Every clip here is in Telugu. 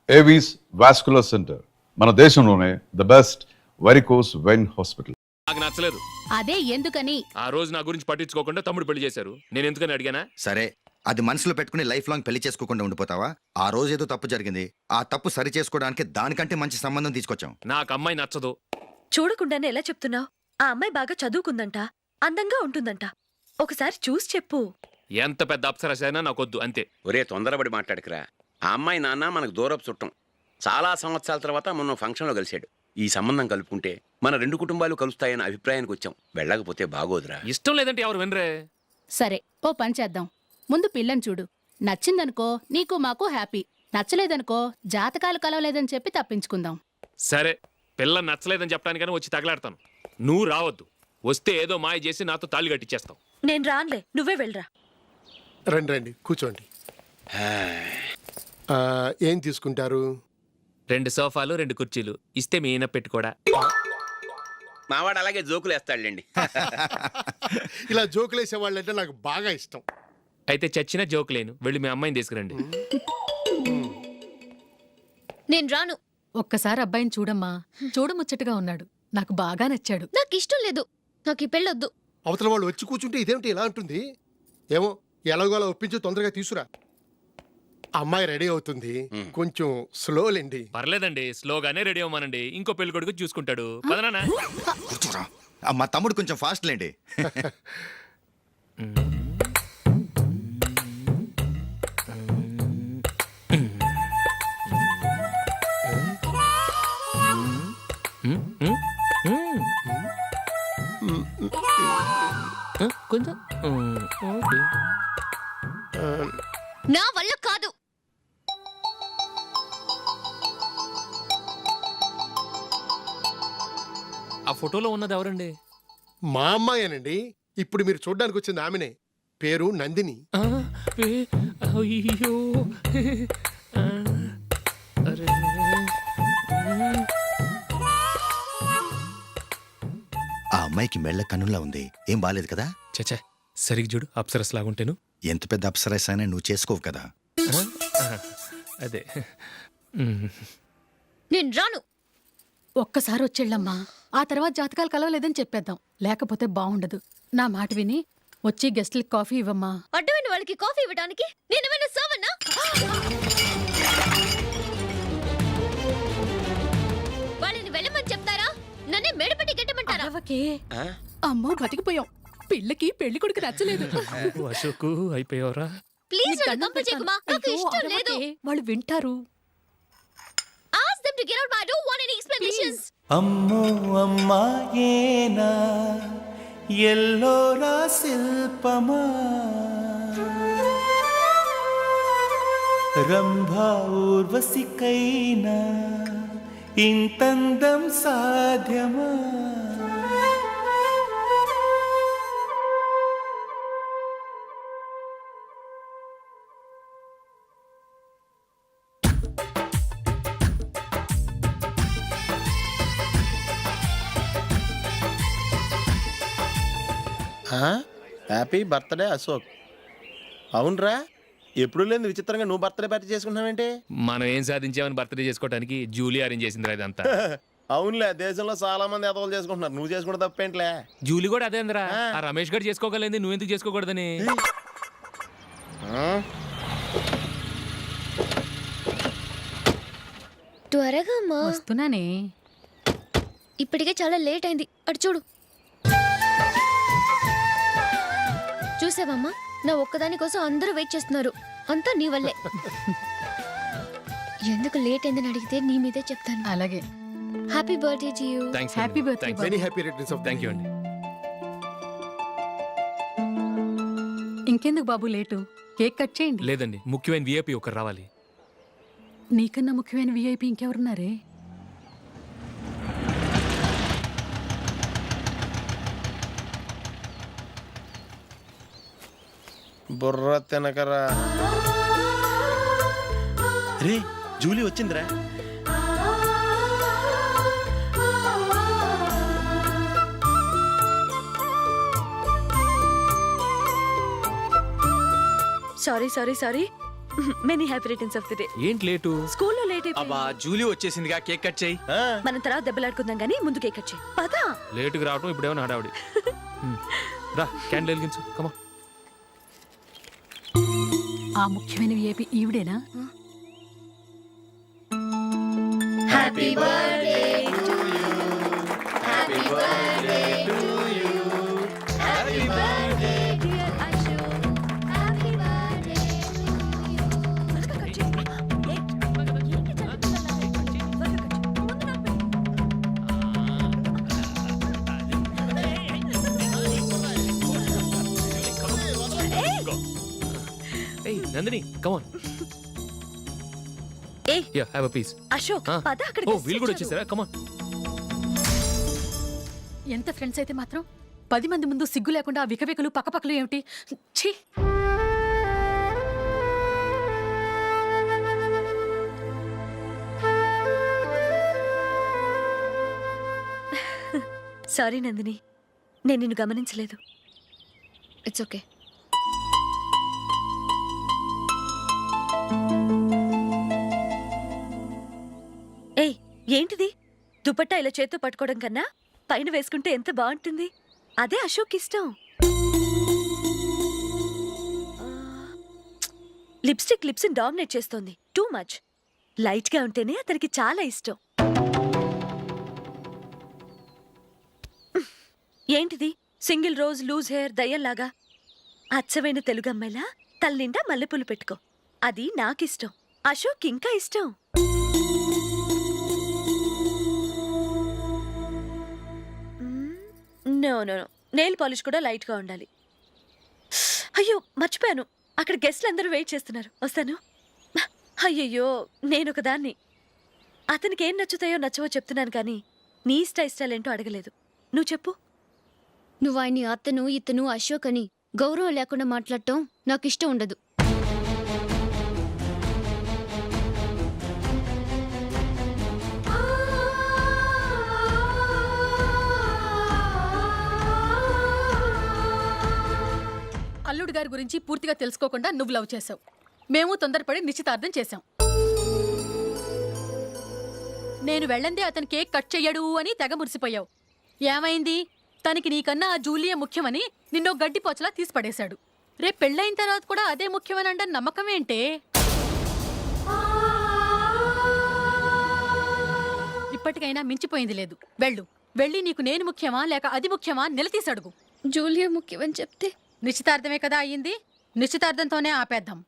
ఏవీస్ వాస్కులర్ సెంటర్, మన దేశంలోనే the best varicose vein hospital. నాకు నచ్చలేదు. అదే ఎందుకని? ఆ రోజు నా గురించి పట్టించుకోకుండా తమ్ముడు పెళ్లి చేశారు. నేను ఎందుకని అడిగానా? సరే, అది మనసులో పెట్టుకుని లైఫ్ లాంగ్ పెళ్లి చేసుకోకుండా ఉండిపోతావా? ఆ రోజు ఏదో తప్పు జరిగింది, ఆ తప్పు సరి చేసుకోవడానికి దానికంటే మంచి సంబంధం తీసుకొచ్చాం. నాకు అమ్మాయి నచ్చదు. చూడకుండానే ఎలా చెప్తున్నావు? ఆ అమ్మాయి బాగా చదువుకుందంట, అందంగా ఉంటుందంట. ఒకసారి చూసి చెప్పు. ఎంత పెద్ద అప్సరస అయినా నాకొద్దు, అంతే. ఒరే, తొందరపడి మాట్లాడకురా. ఆ అమ్మాయి నాన్న మనకు దూరపు చుట్టం. చాలా సంవత్సరాల తర్వాత మొన్న ఫంక్షన్లో కలిశాడు. ఈ సంబంధం కలుపుకుంటే మన రెండు కుటుంబాలు కలుస్తాయన్న అభిప్రాయానికి వచ్చాం. వెళ్ళకపోతే బాగోదురా. ఇష్టం లేదంటే ఎవరు వినరే. సరే, ఓ పని చేద్దాం. ముందు పిల్లని చూడు. నచ్చిందనుకో నీకు మాకు హ్యాపీ. నచ్చలేదనుకో జాతకాలు కలవలేదని చెప్పి తప్పించుకుందాం. సరే, పిల్ల నచ్చలేదని చెప్పడానికని వచ్చి తగలాడతాను. నువ్వు రావద్దు. వస్తే ఏదో మాయ చేసి నాతో తాళి కట్టించేస్తావు. నేను రానులే, నువ్వే వెళ్ళరా. రండి రండి, కూర్చోండి. ఏం తీసుకుంటారు? 2 సోఫాలు 2 కుర్చీలు ఇస్తే మీ ఈయన పెట్టుకోడా. మావాడు అలాగే జోకులు వేస్తాడులేండి. ఇలా జోకులేసే వాళ్ళంటే నాకు బాగా ఇష్టం. అయితే చచ్చిన జోక్ లేను. వెళ్ళి మీ అమ్మాయిని తీసుకురండి. నేను రాను. ఒక్కసారి అబ్బాయిని చూడమ్మా. చూడముచ్చటగా ఉన్నాడు. నాకు బాగా నచ్చాడు. నాకు ఇష్టం లేదు. నాకు ఈ పెళ్ళొద్దు. అవతల వాళ్ళు వచ్చి కూర్చుంటే ఇదేమిటి ఇలా ఉంటుంది? ఏమో, ఎలాగోలా ఒప్పించి తొందరగా తీసురా. అమ్మాయి రెడీ అవుతుంది, కొంచెం స్లోలేండి. పర్లేదండి, స్లోగానే రెడీ అవ్వమానండి. ఇంకో పెళ్లి కొడుకు చూసుకుంటాడు. పదనా. కూర్చోరా. మా తమ్ముడు కొంచెం ఫాస్ట్ లేండి. కొంచెం నా వల్ల కాదు. ఆ ఫోటోలో ఉన్నది ఎవరండి? మా అమ్మాయేనండి. ఇప్పుడు మీరు చూడ్డానికి వచ్చింది ఆమెనే. పేరు నందిని. అయ్యో, అరే. ఆ అమ్మాయికి మెళ్ళ కన్నులా ఉంది. ఏం బాలేదు కదా? చచ్చా, సరిగ్గా చూడు. అప్సరస్ లాగుంటేను. ఎంత పెద్ద అప్సరస్ అయినా నువ్వు చేసుకోవు కదా. అదే. నేను రాను. ఒక్కసారి వచ్చేళ్ళమ్మా. ఆ తర్వాత జాతకాలు కలవలేదని చెప్పేద్దాం. లేకపోతే బాగుండదు. నా మాట విని వచ్చి గెస్ట్లకి కాఫీ ఇవ్వమ్మా. అడ్డమైన వాళ్ళకి కాఫీ ఇవ్వడానికి నేనేమైనా సర్వన్నా? వాళ్ళని వెళ్ళమని చెప్తారా? నన్నే మేడపట్టి గెట్టమంటారా? అరవకే. అమ్మో, బతికిపోయాం. పిల్లకి పెళ్లి కొడుకు నచ్చలేదు. అశోకు అయిపోయావరా. ప్లీజ్ నన్ను కంపు చేయకుమా. నాకు అయ్యో, ఇష్టం లేదు. అరవకే. వాళ్ళు వింటారు. Ask them to get out. I don't want any explanations. అమ్మో అమ్మాయేనా ఎల్లోరా శిల్పమా రంభా ఊర్వశికైనా ఇంతందం సాధ్యమా? Happy birthday Ashok. అవునరా, ఎప్పుడు లేదు విచిత్రంగా నువ్వు బర్త్డే పార్టీ చేసుకుంటున్నావేంటి? మనం ఏం సాధించామని బర్త్డే చేసుకోవడానికి జూలీ అరేంజ్ చేసిందిరా ఇదంతా. అవునులే, దేశంలో చాలా మంది ఎదవలు చేసుకుంటున్నారు. నువ్వు చేసుకుంటే తప్పేంట్లే. జూలీ కూడా అదే అందరా. ఆ రమేష్ గారు చేసుకోగలేదు, నువ్వు ఎందుకు చేసుకోకూడదని. త్వరగా అమ్మా. వస్తున్నానే. ఇప్పటికే చాలా లేట్ అయింది. అటు చూడు. చూసావమ్మా, నా ఒక్కదాని కోసం అందరూ వెయిట్ చేస్తున్నారు. అంతా నీ వల్లే. ఎందుకు లేట్ అయిందని అడిగితే నీ మీదే చెప్తాను. అలాగే. Happy birthday to you. Happy birthday. Very happy returns of thank you అండి. ఇంకెందుకు బాబు లేటు? కేక్ కట్ చేయండి. లేదండి, ముఖ్యమైన విఐపి ఒకరు రావాలి. నీకన్నా ముఖ్యమైన విఐపి ఇంకెవరున్నారే? బుర్ర తినకరా. రే, జూలీ వచ్చిందిరా. Sorry sorry sorry. Many happy returns of the day. ఏంటి లేటు? స్కూల్లో లేట్ అబ్బా అయిపోయింది. జూలీ వచ్చేసిందిగా కేక్ కట్ చేయి. ఆ, మనం తర్వాత దెబ్బలాడుకుందాం గానీ ముందు కేక్ కట్ చేయి. పద. లేటుగా రావటం ఇప్పుడేమో హడావిడి. రా క్యాండిల్ వెలిగించు కమా. ఆ ముఖ్యమైనవి ఏపీ ఈవిడేనా? Dear Ashu, happy birthday to you. త్వరగా కట్ చేయి. ఏంటి జరుగుతుందలా? త్వరగా కట్ చేయి. ముందు నాకు పెట్టు. ఏయ్ నందిని కమాన్. ఏయ్ yeah have a piece. Ashok, పద అక్కడికి. ఓ వీళ్ళు కూడా వచ్చేసారా? కమాన్. ఎంత ఫ్రెండ్స్ అయితే మాత్రం 10 మంది ముందు సిగ్గు లేకుండా ఆ వికవికలు పక్కపక్కలు ఏమిటి? ఛీ! సారీ నందిని, నేను నిన్ను గమనించలేదు. It's okay. ఏయ్ ఏంటిది? దుపట్టా ఇలా చేత్తో పట్టుకోవడం కన్నా పైన వేసుకుంటే ఎంత బాగుంటుంది. అదే అశోక్ ఇష్టం. లిప్స్టిక్ లిప్స్ డామినేట్ చేస్తోంది. Too much. లైట్ గా ఉంటేనే అతనికి చాలా ఇష్టం. ఏంటిది? సింగిల్ రోజ్ లూజ్ హెయిర్ దయ్యంలాగా. అచ్చమైన తెలుగు అమ్మాయిలా తల నిండా మల్లెపూలు పెట్టుకో. అది నాకిష్టం. అశోక్ ఇంకా ఇష్టం. No no no, nail polish కూడా లైట్ గా ఉండాలి. అయ్యో మర్చిపోయాను, అక్కడ గెస్ట్లు అందరూ వెయిట్ చేస్తున్నారు. వస్తాను. అయ్యయ్యో నేను ఒకదాన్ని. అతనికి ఏం నచ్చుతాయో నచ్చవో చెప్తున్నాను కానీ నీ ఇష్టాలేంటో అడగలేదు. నువ్వు చెప్పు. నువ్వు ఆయన్ని అతను ఇతను అశోక్ అని గౌరవం లేకుండా మాట్లాడటం నాకు ఇష్టం ఉండదు. అల్లుడు గారి గురించి పూర్తిగా తెలుసుకోకుండా నువ్వు లవ్ చేసావు. మేము తొందరపడి నిశ్చితార్థం చేశాం. నేను వెళ్ళందే అతను కేక్ కట్ చెయ్యడు అని తెగ మురిసిపోయావు. ఏమైంది? తనకి నీకన్నా ఆ జూలియే ముఖ్యమని నిన్నో గడ్డిపోచలా తీసిపడేశాడు. రేపు పెళ్ళైన తర్వాత కూడా అదే ముఖ్యమని అంటే నమ్మకం ఏంటే? ఇప్పటికైనా మించిపోయింది లేదు. వెళ్ళి నీకు నేను ముఖ్యమా లేక అది ముఖ్యమా నిలదీసి అడుగు. జూలియా ముఖ్యమని చెప్తే నిశ్చితార్థమే కదా అయ్యింది. నిశ్చితార్థంతోనే ఆపేద్దాం.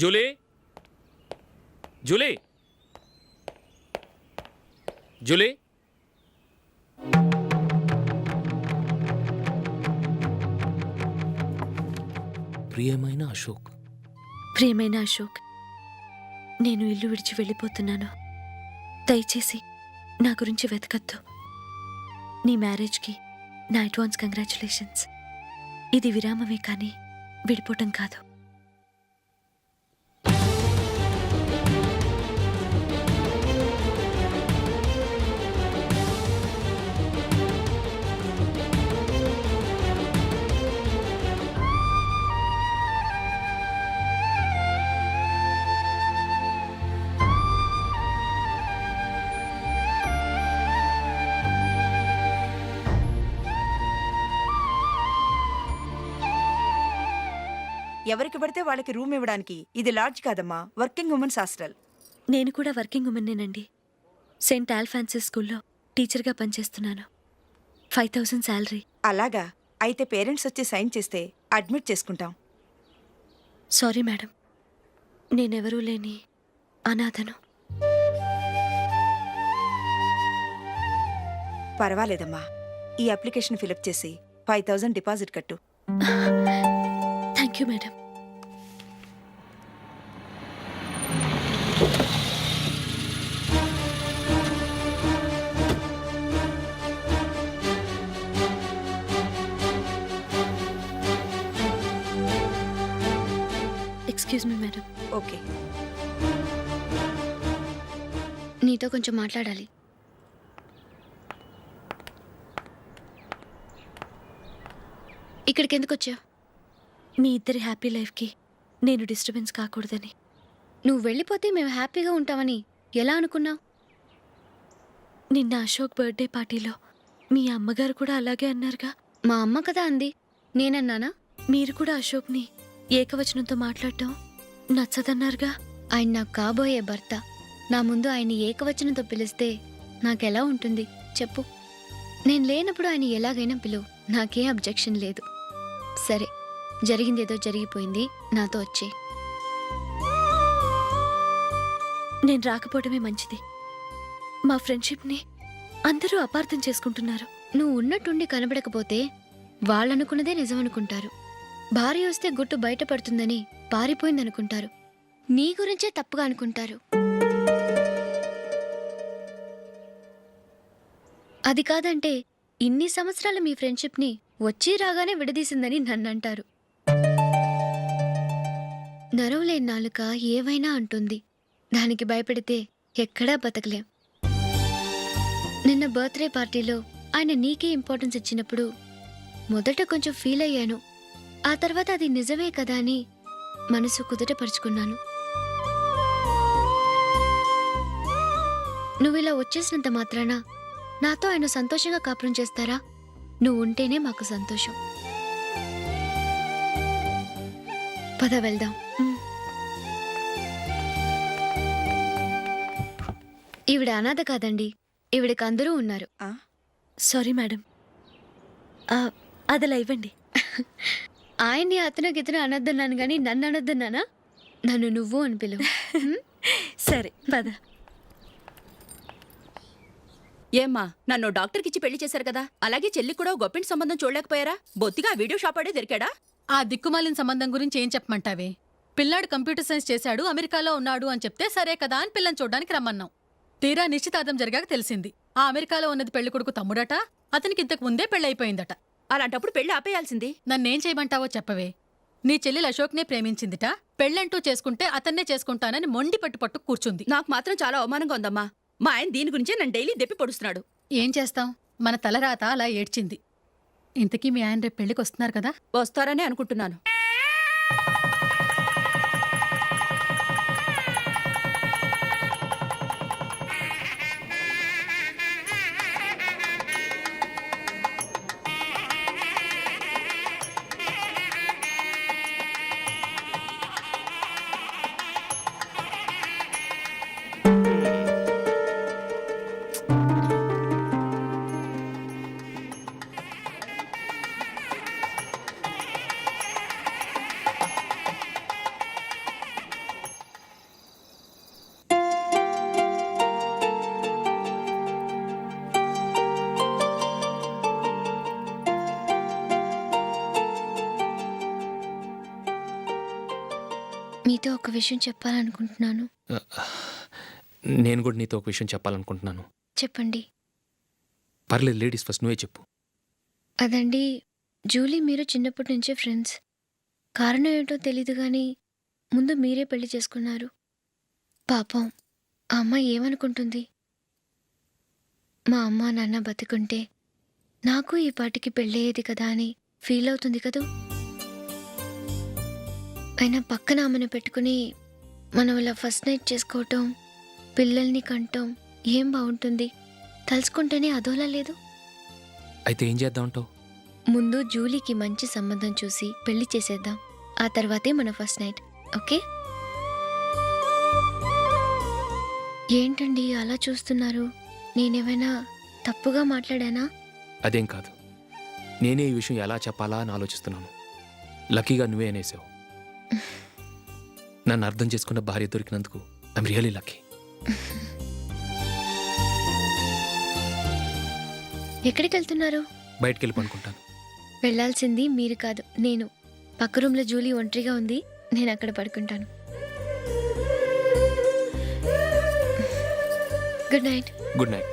జూలీ జూలీ జూలీ ప్రియమైన అశోక్. ప్రియమైన అశోక్, నేను ఇల్లు విడిచి వెళ్ళిపోతున్నాను. దయచేసి నా గురించి వెతకద్దు. నీ మ్యారేజ్కి నా అడ్వాన్స్ కంగ్రాచులేషన్స్. ఇది విరామమే కానీ విడిపోవటం కాదు. ఎవరికి పడితే వాళ్ళకి రూమ్ ఇవ్వడానికి ఇది లాడ్జ్ కాదమ్మా, వర్కింగ్ ఉమెన్స్ హాస్టల్. నేను కూడా వర్కింగ్ ఉమెన్నేనండి. సెయింట్ ఆల్ఫాన్సిస్ స్కూల్లో టీచర్గా పనిచేస్తున్నాను. 5000 శాలరీ. అలాగా, అయితే పేరెంట్స్ వచ్చి సైన్ చేస్తే అడ్మిట్ చేసుకుంటాం. సారీ మేడం, నేనెవరూ లేని అనాథను. పర్వాలేదమ్మా, ఈ అప్లికేషన్ ఫిలప్ చేసి 5000 డిపాజిట్ కట్టు. Thank you madam. Excuse me madam. Okay. నీతో కొంచెం మాట్లాడాలి. ఇక్కడికి ఎందుకు వచ్చావు? మీ ఇద్దరి హ్యాపీ లైఫ్కి నేను డిస్టర్బెన్స్ కాకూడదని. నువ్వు వెళ్ళిపోతే మేము హ్యాపీగా ఉంటామని ఎలా అనుకున్నావు? నిన్న అశోక్ బర్త్డే పార్టీలో మీ అమ్మగారు కూడా అలాగే అన్నారుగా. మా అమ్మ కదా అంది, నేనన్నానా? మీరు కూడా అశోక్ని ఏకవచనంతో మాట్లాడటం నచ్చదన్నారుగా. ఆయన నాకు కాబోయే భర్త. నా ముందు ఆయన్ని ఏకవచనంతో పిలిస్తే నాకెలా ఉంటుంది చెప్పు? నేను లేనప్పుడు ఆయన ఎలాగైనా పిలువు, నాకేం అబ్జెక్షన్ లేదు. సరే, జరిగిందేదో జరిగిపోయింది, నాతో వచ్చే. నేను రాకపోవడమే మంచిది. మా ఫ్రెండ్షిప్ని అందరూ అపార్థం చేసుకుంటున్నారు. నువ్వు ఉన్నట్టుండి కనబడకపోతే వాళ్ళనుకున్నదే నిజమనుకుంటారు. భార్య వస్తే గుట్టు బయటపడుతుందని పారిపోయిందనుకుంటారు. నీ గురించే తప్పుగా అనుకుంటారు. అది కాదంటే ఇన్ని సంవత్సరాలు మీ ఫ్రెండ్షిప్ని వచ్చి రాగానే విడదీసిందని నన్నంటారు. నరవలేని నాలుక ఏవైనా అంటుంది. దానికి భయపడితే ఎక్కడా బతకలేం. నిన్న బర్త్డే పార్టీలో ఆయన నీకే ఇంపార్టెన్స్ ఇచ్చినప్పుడు మొదట కొంచెం ఫీల్ అయ్యాను. ఆ తర్వాత అది నిజమే కదా అని మనసు కుదుటపరుచుకున్నాను. నువ్విలా వచ్చేసినంత మాత్రాన నాతో ఆయన సంతోషంగా కాపురం చేస్తారా? నువ్వు ఉంటేనే మాకు సంతోషం. పద వెళ్దాం. ఈవిడ అనాథ కాదండి, ఈవిడకి అందరూ ఉన్నారు. సారీ మేడం, అదలా ఇవ్వండి. ఆయన్ని అతను గితను అనొద్దన్నాను గాని నన్ను అనొద్దన్నానా? నన్ను నువ్వు అని పిలువు. సరే పద. ఏమ్మా, నన్ను డాక్టర్కిచ్చి పెళ్లి చేశారు కదా, అలాగే చెల్లి కూడా గొప్పింటి సంబంధం చూడలేకపోయారా? బొత్తిగా ఆ వీడియో షాప్ ఆడే దొరికాడా? ఆ దిక్కుమాలిన సంబంధం గురించి ఏం చెప్పమంటావే? పిల్లాడు కంప్యూటర్ సైన్స్ చేశాడు, అమెరికాలో ఉన్నాడు అని చెప్తే సరే కదా అని పిల్లని చూడడానికి రమ్మన్నాం. తీరా నిశ్చితార్థం జరిగాక తెలిసింది ఆ అమెరికాలో ఉన్నది పెళ్లి కొడుకు తమ్ముడట, అతనికి ఇంతకు ముందే పెళ్ళైపోయిందట. అలాంటప్పుడు పెళ్లి ఆపేయాల్సింది. నన్నేం చేయమంటావో చెప్పవే. నీ చెల్లెలు అశోక్నే ప్రేమించిందిట, పెళ్ళంటూ చేసుకుంటే అతన్నే చేసుకుంటానని మొండి పట్టు కూర్చుంది. నాకు మాత్రం చాలా అవమానంగా ఉందమ్మా. మా ఆయన దీని గురించే నన్ను డైలీ దెప్పి పొడుస్తున్నాడు. ఏం చేస్తాం, మన తలరాత అలా ఏడ్చింది. ఇంతకీ మీ ఆయన రేపు పెళ్లికి వస్తున్నారు కదా? వస్తారనే అనుకుంటున్నాను. మీతో ఒక విషయం చెప్పాలనుకుంటున్నాను. నేను కూడా నీతో ఒక విషయం చెప్పాలనుకుంటున్నాను. చెప్పండి. పర్లేదు, లేడీస్ ఫస్ట్, నువ్వే చెప్పు. అదండి, జూలీ మీరు చిన్నప్పటి నుంచే ఫ్రెండ్స్. కారణం ఏంటో తెలీదు కానీ ముందు మీరే పెళ్లి చేసుకున్నారు. పాపం ఆ అమ్మాయి ఏమనుకుంటుంది? మా అమ్మ నాన్న బతికుంటే నాకు ఈ పాటికి పెళ్ళయ్యేది కదా అని ఫీల్ అవుతుంది కదూ. అయినా పక్కన ఆమెను పెట్టుకుని మనం ఇలా ఫస్ట్ నైట్ చేసుకోవటం, పిల్లల్ని కంటాం, ఏం బాగుంటుంది? తలుచుకుంటేనే అదోలా లేదు. అయితే ఏం చేద్దాం అంటావు? ముందు జూలీకి మంచి సంబంధం చూసి పెళ్లి చేసేద్దాం. ఆ తర్వాతే మన ఫస్ట్ నైట్, ఓకే? ఏంటండి అలా చూస్తున్నారు? నేనేమైనా తప్పుగా మాట్లాడానా? అదేం కాదు, నేనే ఈ విషయం ఎలా చెప్పాలా అని ఆలోచిస్తున్నాను. లక్కీగా నువ్వే అనేసావు. నన్ను అర్థం చేసుకున్న భార్య దొరికినందుకు ఐఎమ్ రియలీ లక్కీ. ఎక్కడికి వెళ్తున్నారు? బయటికి వెళ్ళి పనుకుంటాను. వెళ్ళాల్సింది మీరు కాదు, నేను. పక్క రూమ్లో జూలీ ఒంటరిగా ఉంది, నేను అక్కడ పడుకుంటాను. Good night. Good night.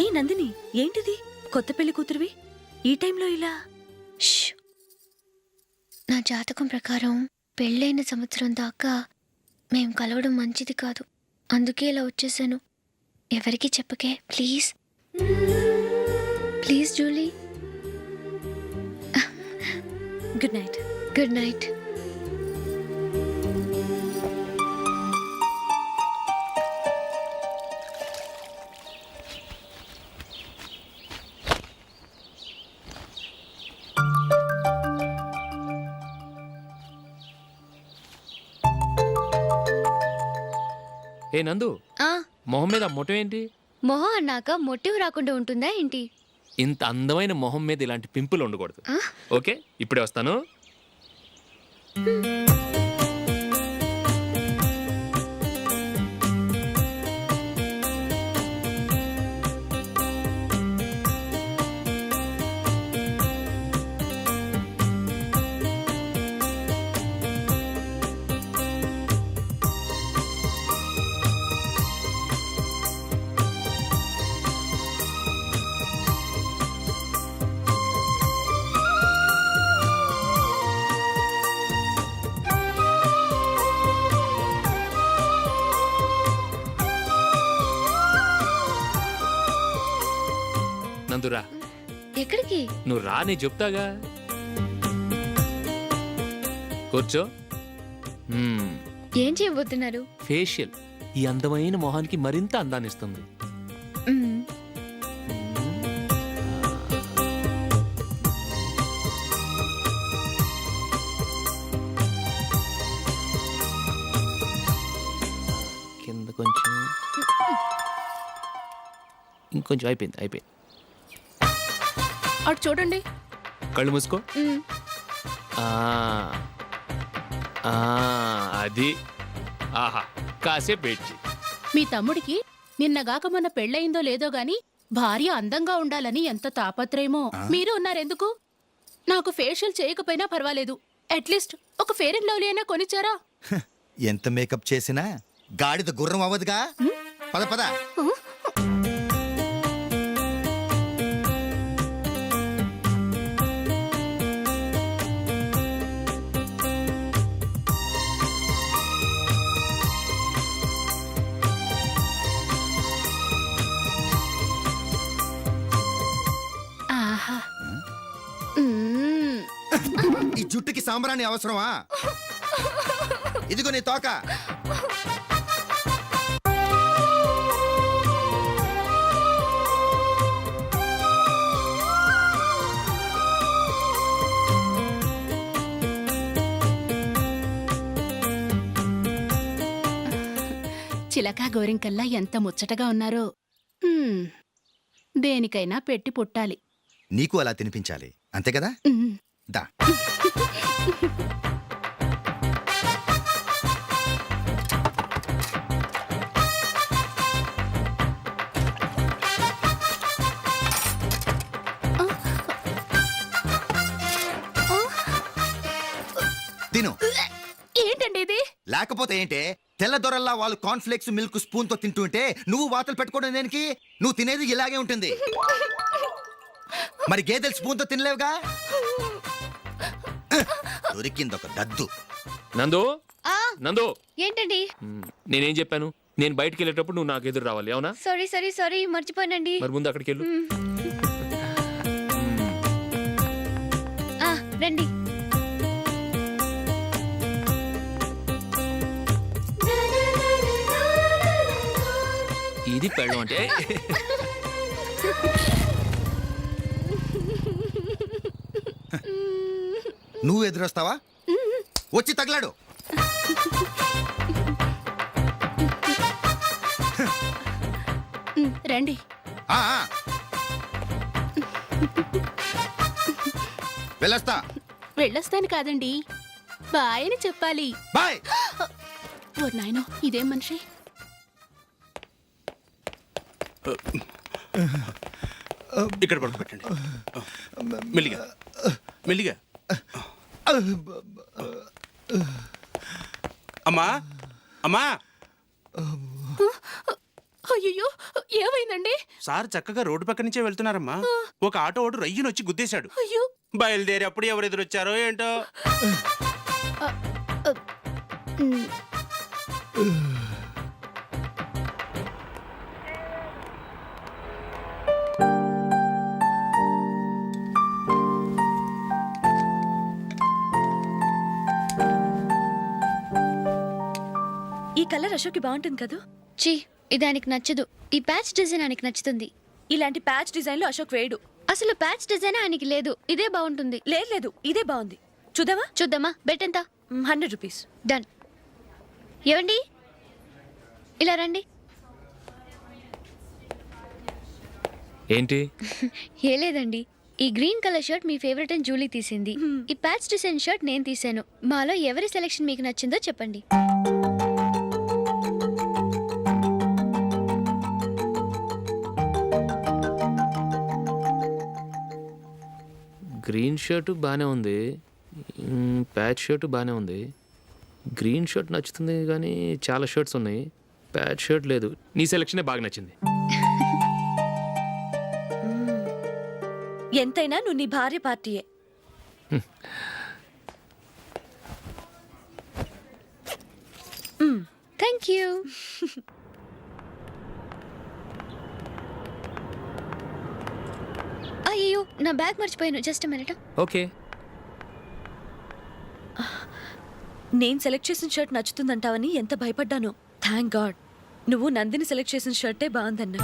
ఏ నందిని, ఏంటిది? కొత్త పెళ్లి కూతురువి ఈ టైంలో ఇలా? ష్. నా జాతకం ప్రకారం పెళ్ళైన సంవత్సరం దాకా మేం కలవడం మంచిది కాదు, అందుకే ఇలా వచ్చేసాను. ఎవరికి చెప్పకే please. Please Julie. Good night. Good night. ఏ నందు, మొహం మీద మొటం ఏంటి? మొహం అన్నాక మొటివ్ రాకుండా ఉంటుందా ఏంటి? ఇంత అందమైన మొహం మీద ఇలాంటి పింపుల్ ఉండకూడదు. ఓకే, ఇప్పుడే వస్తాను. నందురా, ఎక్కడికి? నువ్వు రా, నేను చెప్తాగా. కూర్చో. ఏం చేయబోతున్నారు? ఫేషియల్ ఈ అందమైన మొహానికి మరింత అందాన్ని ఇస్తుంది. మ్మ్. కింద కొంచెం, ఇంకొంచెం. అయిపోయింది. అటు చూడండి. కళ్ళు మూసుకో. మ్మ్. ఆ, ఆ, అది. ఆహా, కాసేపు వెయిట్ చెయ్యి. మీ తమ్ముడికి నిన్నగాక మొన్న పెళ్ళయిందో లేదో గాని భార్య అందంగా ఉండాలని ఎంత తాపత్రయమో. మీరు ఉన్నారెందుకు? నాకు ఫేషియల్ చేయకపోయినా పర్వాలేదు, అట్లీస్ట్ ఒక ఫేర్ అండ్ లవ్లీ అయినా కొనిచ్చారా? ఎంత మేకప్ చేసినా గాడిద గుర్రం అవ్వదుగా. పద పద. ఆహా. మ్మ్. ఈ జుట్టుకి సాంబ్రాణి అవసరమా? ఇదిగో నీ తోక. చిలకా గోరింకల్లా ఎంత ముచ్చటగా ఉన్నారో. దేనికైనా పెట్టి పుట్టాలి. నీకు అలా తినిపించాలి, అంతే కదా? మ్మ్. దా. తిను. ఏంటండి ఇది? లేకపోతే ఏంటే, తెల్ల దొరల్లా వాళ్ళు కార్న్ఫ్లేక్స్ మిల్క్ స్పూన్ తో తింటుంటే నువ్వు వాతలు పెట్టుకోవడం దేనికి? నువ్వు తినేది ఇలాగే ఉంటుంది. మరి గేదెలు స్పూన్ తో తినలేవుగా. దొరికిందొక దద్దు. నందు, నందు, ఏంటండి? నేనేం చెప్పాను? నేను బయటికి వెళ్ళేటప్పుడు నువ్వు నాకు ఎదురు రావాలి, అవునా? సారీ మర్చిపోయానండి. మరి ముందు అక్కడికి వెళ్ళు. రండి. ఇది పెళ్ళం అంటే. నువ్వు ఎదురొస్తావా? వచ్చి తగలాడు. రండి. ఆ, ఆ. వెళ్ళొస్తా. వెళ్ళొస్తాను కాదండి, బాయ్ అని చెప్పాలి. బాయ్. ఓ నాయనో, ఇదేం మనిషి? ఇక్కడ పడుకోబెట్టండి. మెల్లిగా మెల్లిగా. అమ్మా అమ్మా, అయ్యో, ఏమైందండి? సార్ చక్కగా రోడ్డు పక్క నుంచే వెళ్తున్నారమ్మా. ఒక ఆటో ఓడు రయ్యను వచ్చి గుద్దేశాడు. అయ్యో. బయలుదేరి అప్పుడు ఎవరు ఎదురొచ్చారో ఏంటో. ఈ కలర్ అశోక్కి బాగుంటుంది కదా. చీ, ఇది ఆయనకి నచ్చదు. ఈ ప్యాచ్ డిజైన్ ఆయనకి నచ్చుతుంది. ఇలాంటి ప్యాచ్ డిజైన్లో అశోక్ వేయడు. అసలు ప్యాచ్ డిజైన్ ఆయనకి లేదు. ఇదే బాగుంటుంది. లేదు లేదు, ఇదే బాగుంది. చూద్దామా? చూద్దామా? బెట్ ఎంత? 100 రూపీస్. డన్. ఏవండి, ఇలా రండి. ఏంటి? ఏ లేదండి, ఈ గ్రీన్ కలర్ షర్ట్ మీ ఫేవరెట్ అని జూలీ తీసింది. ఈ ప్యాచ్ డిజైన్ షర్ట్ నేను తీసాను. మాలో ఎవరి సెలెక్షన్ మీకు నచ్చిందో చెప్పండి. గ్రీన్ షర్ట్ బాగానే ఉంది, ప్యాచ్ షర్ట్ బాగానే ఉంది. గ్రీన్ షర్ట్ నచ్చుతుంది కానీ చాలా షర్ట్స్ ఉన్నాయి, ప్యాచ్ షర్ట్ లేదు. నీ సెలెక్షనే బాగా నచ్చింది. ఎంతైనా నువ్వు నీ భార్య పార్టీయే. Thank you. అయ్యో, నా బ్యాగ్ మర్చిపోయాను. Just minute. ఓకే. నేను సెలెక్ట్ చేసిన షర్ట్ నచ్చుతుందంటావని ఎంత భయపడ్డాను. థ్యాంక్ గాడ్ నువ్వు నందిని సెలెక్ట్ చేసిన షర్టే బాగుందన్నా.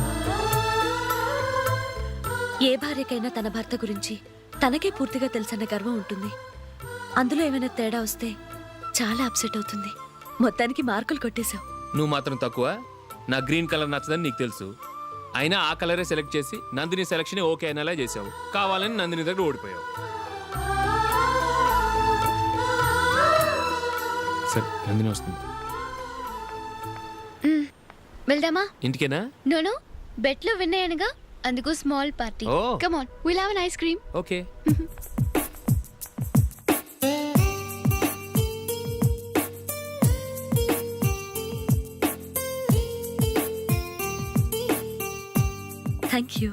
ఏ భార్యకైనా తన భర్త గురించి తనకే పూర్తిగా తెలుసన్న గర్వం ఉంటుంది. అందులో ఏమైనా తేడా వస్తే చాలా అప్సెట్ అవుతుంది. మొత్తానికి మార్కులు కొట్టేశావు. నువ్వు మాత్రం తక్కువ. నా గ్రీన్ కలర్ నచ్చదని నీకు తెలుసు, అయినా ఆ కలరే సెలెక్ట్ చేసి నందిని సెలెక్షన్ ఓకే అయినలా చేసావు. కావాలని నందిని దగ్గర ఓడిపోయావు. సరే, నందిని వస్తుంది. వెళ్దామా? ఇంటికేనా? నోను, బెట్లో విన్నాయనగా, అందుకు స్మాల్ పార్టీ. ఓ. Come on, will have an ice cream. Okay. Thank you.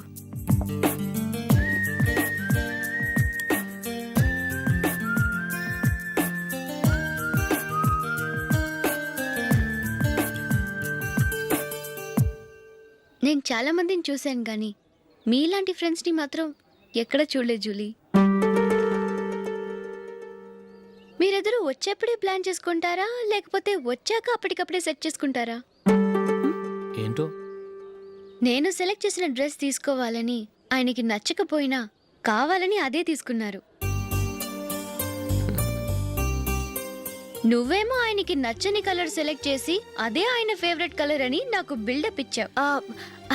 నేను చాలా మందిని చూశాను కానీ మీలాంటి ఫ్రెండ్స్ని మాత్రం ఎక్కడ చూడలేదు జూలీ. మీరెదరూ వచ్చేప్పుడే ప్లాన్ చేసుకుంటారా, లేకపోతే వచ్చాక అప్పటికప్పుడే సెట్ చేసుకుంటారా? ఏంటో? నేను సెలెక్ట్ చేసిన డ్రెస్ తీసుకోవాలని ఆయనకి నచ్చకపోయినా కావాలని అదే తీసుకున్నారు. నువ్వేమో ఆయనకి నచ్చని కలర్ సెలెక్ట్ చేసి అదే ఆయన ఫేవరెట్ కలర్ అని నాకు బిల్డప్ ఇచ్చావు.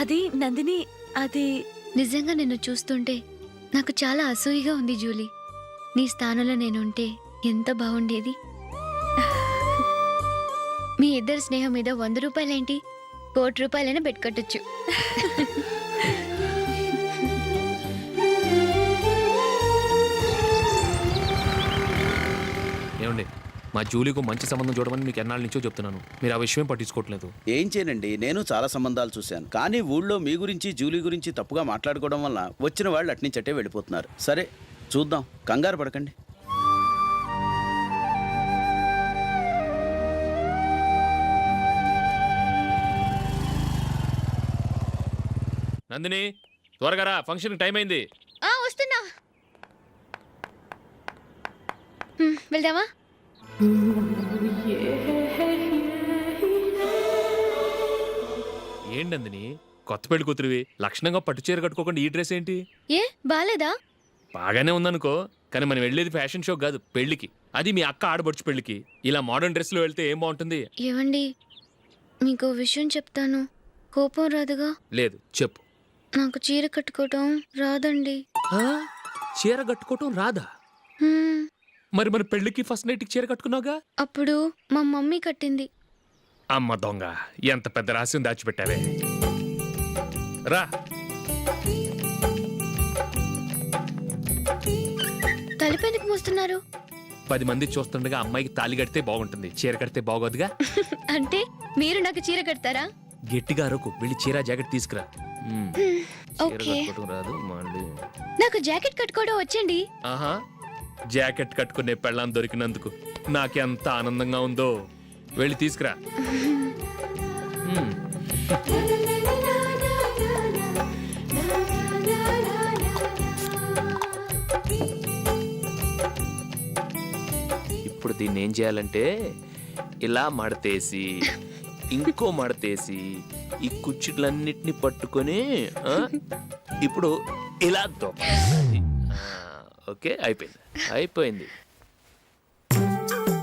అది నందిని, అది నిజంగా నిన్ను చూస్తుంటే నాకు చాలా అసూయగా ఉంది జూలీ. నీ స్థానంలో నేనుంటే ఎంత బాగుండేది. మీ ఇద్దరు స్నేహం మీద 100 రూపాయలేంటి, 1 కోటి రూపాయలైనా పెట్టుకట్టొచ్చు. ఏమండి, మా జూలీకు మంచి సంబంధం చూడమని మీకు ఎన్నాళ్ళ నుంచో చెప్తున్నాను, మీరు ఆ విషయం పట్టించుకోవట్లేదు. ఏం చేయనండి, నేను చాలా సంబంధాలు చూశాను. కానీ ఊళ్ళో మీ గురించి జూలీ గురించి తప్పుగా మాట్లాడుకోవడం వల్ల వచ్చిన వాళ్ళు అట్నుంచటే వెళ్ళిపోతున్నారు. సరే చూద్దాం, కంగారు పడకండి. నందిని, త్వరగా రా, ఫంక్షన్ టైం అయింది. వస్తున్నా. వెళ్దామా? ఏంటి నందిని, కొత్త పెళ్లి కూతురివి లక్షణంగా పట్టు చీర కట్టుకోకుండా ఈ డ్రెస్ ఏంటి? ఏ బాలేదా? బాగానే ఉందనుకో, కానీ మనం వెళ్ళేది ఫ్యాషన్ షో కాదు, పెళ్లికి. అది మీ అక్క ఆడబడుచు పెళ్లికి. ఇలా మోడర్న్ డ్రెస్లో వెళ్తే ఏం బాగుంటుంది? ఏవండి, మీకు విషయం చెప్తాను, కోపం రాదుగా? లేదు, చెప్పు. నాకు చీర కట్టుకోవటం రాదండి. చీర కట్టుకోవటం రాదా? హ్మ్, మరి మన పెళ్లికి ఫస్ట్ నైట్కి చీర కట్టుకున్నావుగా? అప్పుడు మా మమ్మీ కట్టింది. అమ్మ దొంగ, ఎంత పెద్ద రహస్యం దాచిపెట్టావే. రా. తలుపెందుకు మూస్తున్నారు? 10 మంది చూస్తుండగా అమ్మాయికి తాళి కడితే బాగుంటుంది, చీర కడితే బాగోదుగా. అంటే మీరు నాకు చీర కడతారా? గట్టిగా అరకు, వెళ్ళి చీర జాకెట్ తీసుకురా. చీర ఓకే. కట్టుకోవటం రాదు మళ్ళీ. నాకు జాకెట్ కట్టుకోవడం వచ్చండి. ఆహా, జాకెట్ కట్టుకునే పెళ్ళాం దొరికినందుకు నాకెంత ఆనందంగా ఉందో. వెళ్ళి తీసుకురా. మ్మ్. ఇప్పుడు దీన్ని ఏం చేయాలంటే ఇలా మడతేసి ఇంకో మడతేసి ఈ కుర్చీలన్నిటిని పట్టుకొని ఇప్పుడు ఇలా దొక్కాలి. ఓకే, అయిపోయింది.